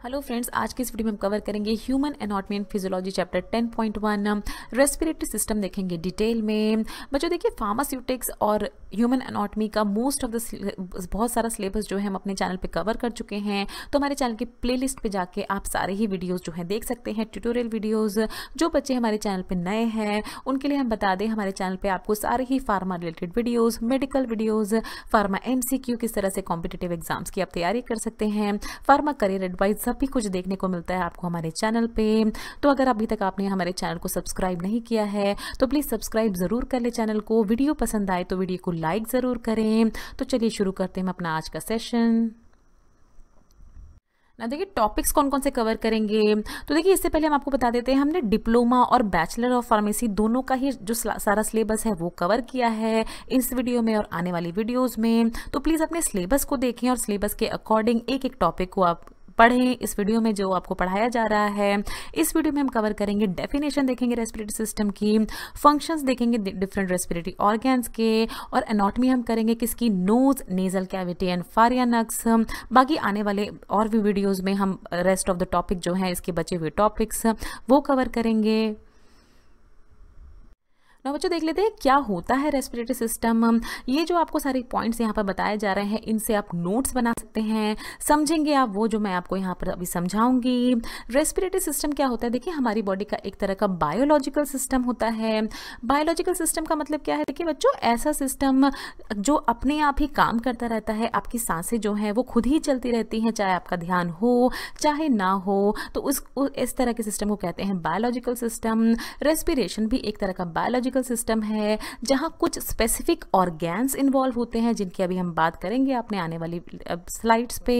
Hello friends, आज की इस वीडियो में हम कवर करेंगे human anatomy and physiology chapter 10.1 respiratory system देखेंगे डिटेल में। बच्चों देखिए, फार्मास्यूटिक्स और ह्यूमन एनाटॉमी का मोस्ट ऑफ द बहुत सारा सिलेबस जो है हम अपने चैनल पे कवर कर चुके हैं। तो हमारे चैनल के प्लेलिस्ट पे जाके आप सारे ही वीडियोस जो है देख सकते हैं, ट्यूटोरियल वीडियोस। जो बच्चे हमारे चैनल पे नए हैं उनके लिए हम बता दें, हमारे चैनल पे आपको सारे ही pharma related videos, medical videos, pharma MCQ किस तरह से कॉम्पिटिटिव एग्जाम्स की आप तैयारी कर सकते हैं, फार्मा करियर एडवाइस, सभी कुछ देखने को मिलता है आपको हमारे चैनल पे। तो अगर अभी तक आपने हमारे चैनल को सब्सक्राइब नहीं किया है तो प्लीज़ सब्सक्राइब ज़रूर कर ले चैनल को। वीडियो पसंद आए तो वीडियो को लाइक ज़रूर करें। तो चलिए शुरू करते हैं हम अपना आज का सेशन। ना देखिए, टॉपिक्स कौन कौन से कवर करेंगे। तो देखिए, इससे पहले हम आपको बता देते हैं, हमने डिप्लोमा और बैचलर ऑफ फार्मेसी दोनों का ही जो सारा सिलेबस है वो कवर किया है इस वीडियो में और आने वाली वीडियोस में। तो प्लीज़ अपने सिलेबस को देखें और सिलेबस के अकॉर्डिंग एक एक टॉपिक को आप पढ़ें। इस वीडियो में जो आपको पढ़ाया जा रहा है, इस वीडियो में हम कवर करेंगे डेफिनेशन देखेंगे रेस्पिरेटरी सिस्टम की, फंक्शंस देखेंगे डिफरेंट रेस्पिरेटरी ऑर्गन्स के, और एनाटॉमी हम करेंगे किसकी, नोज, नेजल कैविटी एंड फारियानक्स। बाकी आने वाले और भी वीडियोस में हम रेस्ट ऑफ द टॉपिक जो है इसके बचे हुए टॉपिक्स वो कवर करेंगे। ना बच्चों, देख लेते हैं क्या होता है रेस्पिरेटरी सिस्टम। ये जो आपको सारे पॉइंट्स यहाँ पर बताए जा रहे हैं, इनसे आप नोट्स बना सकते हैं, समझेंगे आप वो जो मैं आपको यहाँ पर अभी समझाऊंगी। रेस्पिरेटरी सिस्टम क्या होता है, देखिए हमारी बॉडी का एक तरह का बायोलॉजिकल सिस्टम होता है। बायोलॉजिकल सिस्टम का मतलब क्या है, देखिए बच्चों, ऐसा सिस्टम जो अपने आप ही काम करता रहता है। आपकी सांसें जो हैं वो खुद ही चलती रहती हैं, चाहे आपका ध्यान हो चाहे ना हो। तो इस तरह के सिस्टम को कहते हैं बायोलॉजिकल सिस्टम। रेस्पिरेशन भी एक तरह का बायोलॉजिकल सिस्टम है जहां कुछ स्पेसिफिक ऑर्गन्स इन्वॉल्व होते हैं, जिनकी अभी हम बात करेंगे अपने आने वाली स्लाइड्स पे।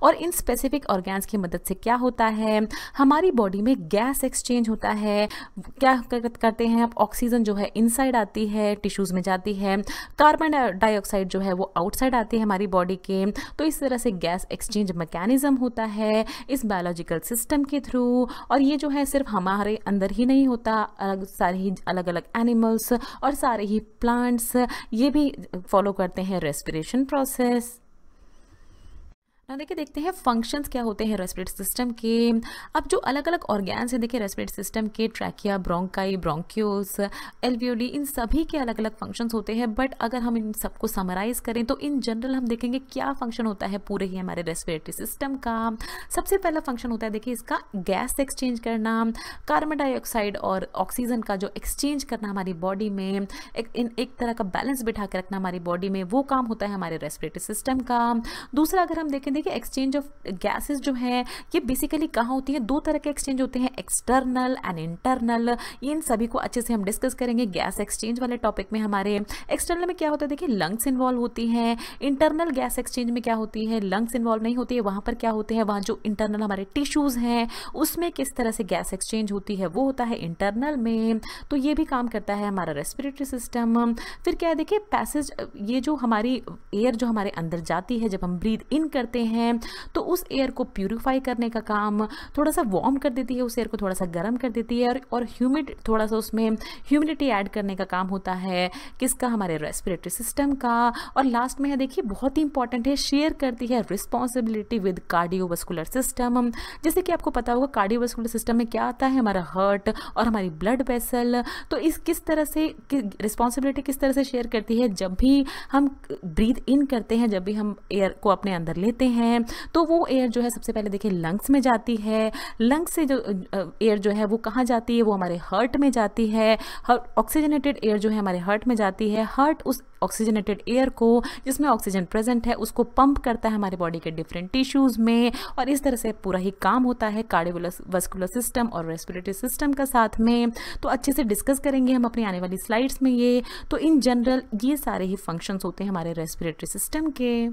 और इन स्पेसिफिक ऑर्गन्स की मदद से क्या होता है, हमारी बॉडी में गैस एक्सचेंज होता है। क्या करते हैं आप, ऑक्सीजन जो है इनसाइड आती है, टिश्यूज में जाती है, कार्बन डाइऑक्साइड जो है वो आउटसाइड आती है हमारी बॉडी के। तो इस तरह से गैस एक्सचेंज मैकेनिज्म होता है इस बायोलॉजिकल सिस्टम के थ्रू। और ये जो है सिर्फ हमारे अंदर ही नहीं होता, सारे ही अलग अलग एनिमल्स और सारे ही प्लांट्स ये भी फॉलो करते हैं रेस्पिरेशन प्रोसेस। ना देखिए, देखते हैं फंक्शंस क्या होते हैं रेस्पिरेटरी सिस्टम के। अब जो अलग अलग ऑर्गन्स हैं, देखिए रेस्पिरेटरी सिस्टम के ट्रैकिया, ब्रोंकाई, ब्रोंक्यूल्स, एल्वियोली, इन सभी के अलग अलग फंक्शंस होते हैं। बट अगर हम इन सबको समराइज करें तो इन जनरल हम देखेंगे क्या फंक्शन होता है पूरे ही हमारे रेस्पिरेटरी सिस्टम का। सबसे पहला फंक्शन होता है, देखिए इसका गैस एक्सचेंज करना, कार्बन डाइऑक्साइड और ऑक्सीजन का जो एक्सचेंज करना हमारी बॉडी में, एक तरह का बैलेंस बिठा के रखना हमारी बॉडी में, वो काम होता है हमारे रेस्पिरेटरी सिस्टम का। दूसरा अगर हम देखें, देखिए एक्सचेंज ऑफ गैसेस जो है ये बेसिकली कहाँ होती है, दो तरह के एक्सचेंज होते हैं, एक्सटर्नल एंड इंटरनल। इन सभी को अच्छे से हम डिस्कस करेंगे गैस एक्सचेंज वाले टॉपिक में। हमारे एक्सटर्नल में क्या होता है, देखिए लंग्स इन्वॉल्व होती हैं। इंटरनल गैस एक्सचेंज में क्या होती है, लंग्स इन्वॉल्व नहीं होती है। वहाँ पर क्या होते हैं, वहाँ जो इंटरनल हमारे टिश्यूज हैं उसमें किस तरह से गैस एक्सचेंज होती है वो होता है इंटरनल में। तो ये भी काम करता है हमारा रेस्पिरेटरी सिस्टम। फिर क्या है, देखिए पैसेज, ये जो हमारी एयर जो हमारे अंदर जाती है, जब हम ब्रीथ इन करते हैं तो उस एयर को प्यूरिफाई करने का काम, थोड़ा सा वार्म कर देती है उस एयर को, थोड़ा सा गर्म कर देती है, और ह्यूमिड, थोड़ा सा उसमें ह्यूमिडिटी ऐड करने का काम होता है किसका, हमारे रेस्पिरेटरी सिस्टम का। और लास्ट में है, देखिए बहुत ही इंपॉर्टेंट है, शेयर करती है रिस्पॉन्सिबिलिटी विद कार्डियोवास्कुलर सिस्टम। जैसे कि आपको पता होगा कार्डियोवास्कुलर सिस्टम में क्या आता है, हमारा हार्ट और हमारी ब्लड वेसल। तो इस किस तरह से रिस्पॉन्सिबिलिटी किस तरह से शेयर करती है, जब भी हम ब्रीथ इन करते हैं, जब भी हम एयर को अपने अंदर लेते हैं तो वो एयर जो है सबसे पहले देखिए लंग्स में जाती है। लंग्स से जो एयर जो है वो कहाँ जाती है, वो हमारे हार्ट में जाती है। ऑक्सीजनेटेड एयर जो है हमारे हार्ट में जाती है। हार्ट उस ऑक्सीजनेटेड एयर को, जिसमें ऑक्सीजन प्रेजेंट है, उसको पंप करता है हमारे बॉडी के डिफरेंट टिश्यूज में। और इस तरह से पूरा ही काम होता है कार्डियोवास्कुलर सिस्टम और रेस्पिरेटरी सिस्टम का साथ में। तो अच्छे से डिस्कस करेंगे हम अपनी आने वाली स्लाइड्स में ये। तो इन जनरल ये सारे ही फंक्शंस होते हैं हमारे रेस्पिरेटरी सिस्टम के।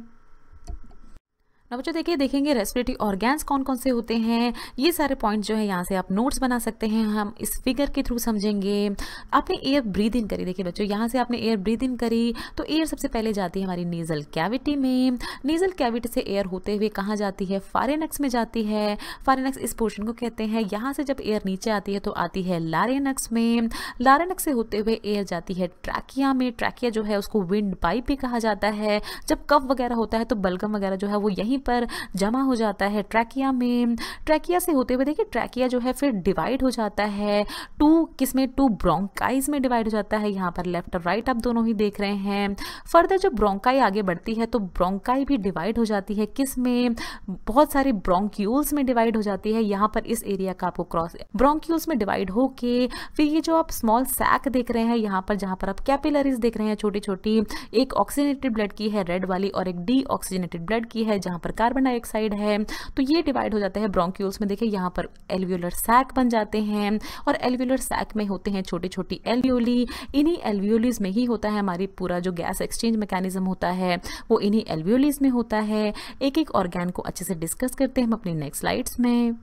ना बच्चों देखिए, देखेंगे रेस्पिरेटरी ऑर्गन्स कौन कौन से होते हैं। ये सारे पॉइंट्स जो है यहाँ से आप नोट्स बना सकते हैं, हम इस फिगर के थ्रू समझेंगे। आपने एयर ब्रीद इन करी, देखिए बच्चों यहाँ से आपने एयर ब्रीद इन करी तो एयर सबसे पहले जाती है हमारी नेजल कैविटी में। नेजल कैविटी से एयर होते हुए कहाँ जाती है, फारेनक्स में जाती है। फारेनक्स इस पोर्शन को कहते हैं। यहाँ से जब एयर नीचे आती है तो आती है लारेनक्स में। लारेनक्स से होते हुए एयर जाती है ट्रैकिया में। ट्रैकिया जो है उसको विंड पाइप भी कहा जाता है। जब कफ वगैरह होता है तो बलगम वगैरह जो है वो यहीं वहीं पर जमा हो जाता है ट्रैकिया में। ट्रैकिया से होते हुए देखिए ट्रैकिया जो है फिर डिवाइड हो जाता है टू ब्रोंकाइज में डिवाइड हो जाता है। यहाँ पर लेफ्ट और राइट आप दोनों ही देख रहे हैं। फर्दर जब ब्रोंकाई आगे बढ़ती है तो ब्रोंकाई भी डिवाइड हो जाती है किस में, बहुत सारे ब्रोंक्यूल्स में डिवाइड हो जाती है। यहाँ पर इस एरिया का आपको क्रॉस ब्रोंक्यूल्स में डिवाइड होके फिर ये जो आप स्मॉल सैक देख रहे हैं यहाँ पर, जहाँ पर आप कैपिलरीज देख रहे हैं छोटी छोटी, एक ऑक्सीजनेटेड ब्लड की है रेड वाली और एक डी ऑक्सीजनेटेड ब्लड की है जहाँ पर कार्बन डाइऑक्साइड है। तो ये डिवाइड हो जाता है ब्रोंक्यूल्स में। देखिए यहाँ पर एल्वियोलर सैक बन जाते हैं और एल्वियोलर सैक में होते हैं छोटी छोटी एल्वियोली। इन्हीं एल्वियोलीज में ही होता है हमारी पूरा जो गैस एक्सचेंज मैकेनिज्म होता है वो इन्हीं एल्वियोलीज में होता है। एक एक ऑर्गन को अच्छे से डिस्कस करते हैं हम अपनी नेक्स्ट स्लाइड्स में।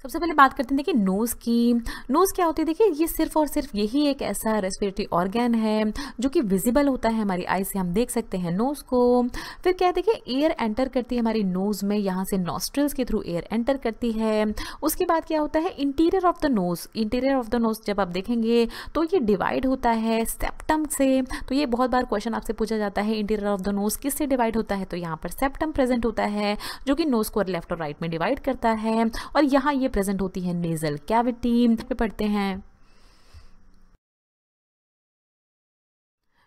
सबसे पहले बात करते हैं देखिए नोज़ की। नोज़ क्या होती है, देखिए ये सिर्फ और सिर्फ यही एक ऐसा रेस्पिरेटरी ऑर्गन है जो कि विजिबल होता है, हमारी आई से हम देख सकते हैं नोज़ को। फिर क्या है देखिए एयर एंटर करती है हमारी नोज़ में, यहाँ से नॉस्ट्रल्स के थ्रू एयर एंटर करती है। उसके बाद क्या होता है interior of the nose. Interior of the nose जब आप देखेंगे तो ये डिवाइड होता है सेप्टम से। तो ये बहुत बार क्वेश्चन आपसे पूछा जाता है इंटीरियर ऑफ द नोज़ किससे डिवाइड होता है, तो यहाँ पर सेप्टम प्रेजेंट होता है जो कि नोज़ को लेफ्ट और राइट में डिवाइड करता है। और यहाँ ये प्रेजेंट होती है नेजल कैविटी पे पढ़ते हैं।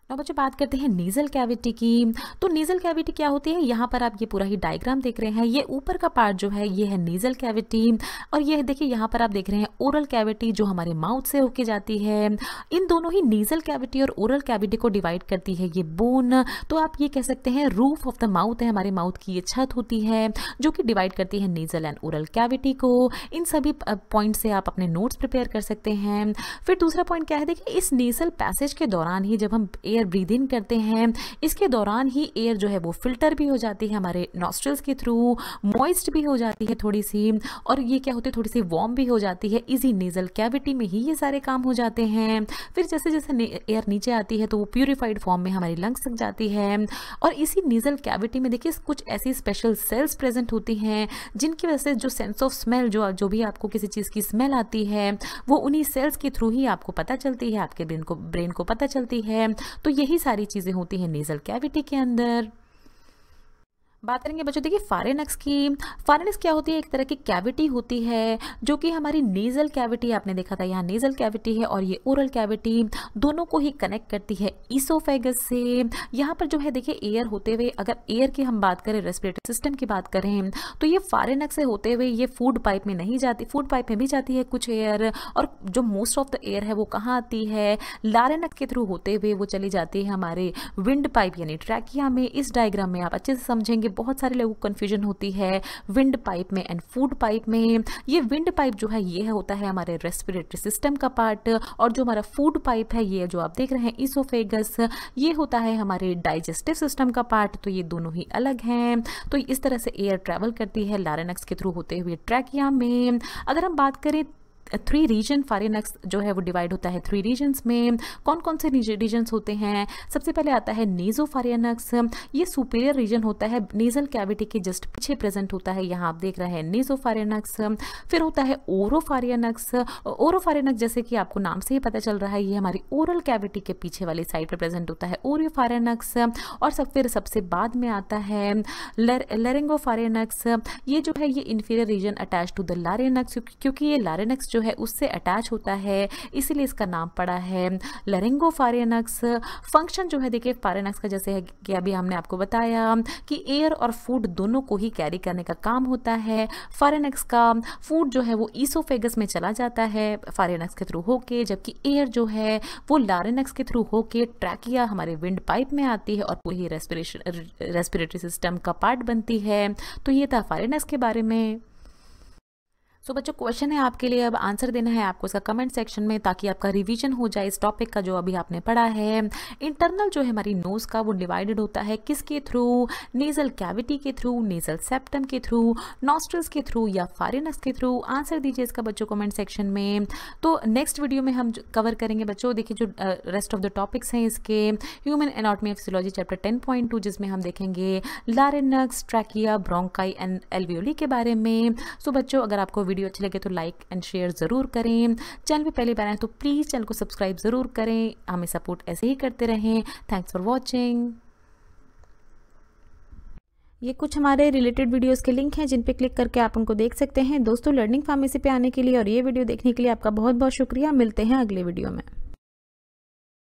अब बच्चों बात करते हैं नेजल कैविटी की। तो नेजल कैविटी क्या होती है, यहाँ पर आप ये पूरा ही डायग्राम देख रहे हैं। ये ऊपर का पार्ट जो है ये है नेजल कैविटी और ये देखिए यहाँ पर आप देख रहे हैं ओरल कैविटी जो हमारे माउथ से होके जाती है। इन दोनों ही नेजल कैविटी और ओरल कैविटी को डिवाइड करती है ये बोन। तो आप ये कह सकते हैं रूफ ऑफ द माउथ है, हमारे माउथ की ये छत होती है जो कि डिवाइड करती है नेजल एंड ओरल कैविटी को। इन सभी पॉइंट से आप अपने नोट्स प्रिपेयर कर सकते हैं। फिर दूसरा पॉइंट क्या है देखिए इस नेजल पैसेज के दौरान ही जब हम एयर ब्रीद इन करते हैं इसके दौरान ही एयर जो है वो फिल्टर भी हो जाती है हमारे नॉस्ट्रल्स के थ्रू, मॉइस्ट भी हो जाती है थोड़ी सी, और ये क्या होती है थोड़ी सी वार्म भी हो जाती है। इसी नेजल कैविटी में ही ये सारे काम हो जाते हैं। फिर जैसे जैसे एयर नीचे आती है तो वो प्यूरिफाइड फॉर्म में हमारी लंग्स तक जाती है। और इसी नेजल कैविटी में देखिए कुछ ऐसी स्पेशल सेल्स प्रेजेंट होती हैं जिनकी वजह से जो सेंस ऑफ स्मेल जो भी आपको किसी चीज़ की स्मेल आती है वो उन्हीं सेल्स के थ्रू ही आपको पता चलती है, आपके ब्रेन को पता चलती है। तो यही सारी चीजें होती हैं नेजल कैविटी के अंदर। बात करेंगे बच्चों देखिए फारेनक्स की। फारेनक्स क्या होती है, एक तरह की कैविटी होती है जो कि हमारी नेजल कैविटी, आपने देखा था यहाँ नेजल कैविटी है और ये ओरल कैविटी दोनों को ही कनेक्ट करती है ईसोफेगस से। यहाँ पर जो है देखिए एयर होते हुए, अगर एयर की हम बात करें रेस्पिरेटरी सिस्टम की बात करें तो ये फारेनक्स से होते हुए ये फूड पाइप में नहीं जाती, फूड पाइप में भी जाती है कुछ एयर, और जो मोस्ट ऑफ द एयर है वो कहाँ आती है लारेनक्स के थ्रू होते हुए वो चली जाती है हमारे विंड पाइप यानी ट्रैकिया में। इस डायग्राम में आप अच्छे से समझेंगे, बहुत सारे लोगों को कंफ्यूजन होती है विंड पाइप में एंड फूड पाइप में। ये विंड पाइप जो है ये होता है हमारे रेस्पिरेटरी सिस्टम का पार्ट, और जो हमारा फूड पाइप है ये जो आप देख रहे हैं ईसोफेगस, ये होता है हमारे डाइजेस्टिव सिस्टम का पार्ट। तो ये दोनों ही अलग हैं। तो इस तरह से एयर ट्रेवल करती है लारेनक्स के थ्रू होते हुए ट्रैकिया में। अगर हम बात करें 3 रीजन, फारेनक्स जो है वो डिवाइड होता है 3 रीजन्स में। कौन कौन से रीजन्स होते हैं, सबसे पहले आता है नेजोफारेनक्स। ये सुपीरियर रीजन होता है, नेजल कैविटी के जस्ट पीछे प्रेजेंट होता है, यहाँ आप देख रहे हैं नेजोफारेनक्स। फिर होता है ओरोफारेनक्स। ओरोफारेनक्स जैसे कि आपको नाम से ही पता चल रहा है ये हमारी ओरल कैविटी के पीछे वाली साइड पर प्रेजेंट होता है ओरोफारेनक्स। और फिर सबसे बाद में आता है लैरिंगोफारेनक्स। ये जो है ये inferior region attach to the larynx, क्योंकि ये लारेनक्स जो है उससे अटैच होता है, इसीलिए इसका नाम पड़ा है लैरिंगोफारेनक्स। फंक्शन जो है देखिए फारेनक्स का जैसे है कि अभी हमने आपको बताया कि एयर और फूड दोनों को ही कैरी करने का काम होता है। फारेनक्स का फूड जो है वो ईसोफेगस में चला जाता है फारेनक्स के थ्रू होके, जबकि एयर जो है वो लारेनक्स के थ्रू होके ट्रैकिया हमारे विंड पाइप में आती है और पूरी रेस्पिरेटरी सिस्टम का पार्ट बनती है। तो ये था फारेनक्स के बारे में। सो बच्चों क्वेश्चन है आपके लिए, अब आंसर देना है आपको इसका कमेंट सेक्शन में ताकि आपका रिवीजन हो जाए इस टॉपिक का जो अभी आपने पढ़ा है। इंटरनल जो है हमारी नोज का वो डिवाइडेड होता है किसके थ्रू, नेजल कैविटी के थ्रू, नेजल सेप्टम के थ्रू, नॉस्ट्रल्स के थ्रू या फारेनक्स के थ्रू। आंसर दीजिए इसका बच्चों कमेंट सेक्शन में। तो नेक्स्ट वीडियो में हम कवर करेंगे बच्चों, देखिए जो रेस्ट ऑफ द टॉपिक्स हैं इसके, human anatomy of physiology chapter 10.2 जिसमें हम देखेंगे लारेनक्स, ट्रैकिया, ब्रोंकाई एंड एल्वियोली के बारे में। सो बच्चों अगर आपको वीडियो अच्छी लगे तो लाइक एंड शेयर ज़रूर करें। चैनल पे पहली बार आए तो प्लीज़ चैनल को सब्सक्राइब ज़रूर करें। हमें सपोर्ट ऐसे ही करते रहें। Thanks for watching. ये कुछ हमारे रिलेटेड वीडियोस के लिंक हैं जिन पे क्लिक करके आप उनको देख सकते हैं। दोस्तों, लर्निंग फार्मेसी पे आने के लिए और ये वीडियो देखने के लिए आपका बहुत बहुत शुक्रिया। मिलते हैं अगले वीडियो में।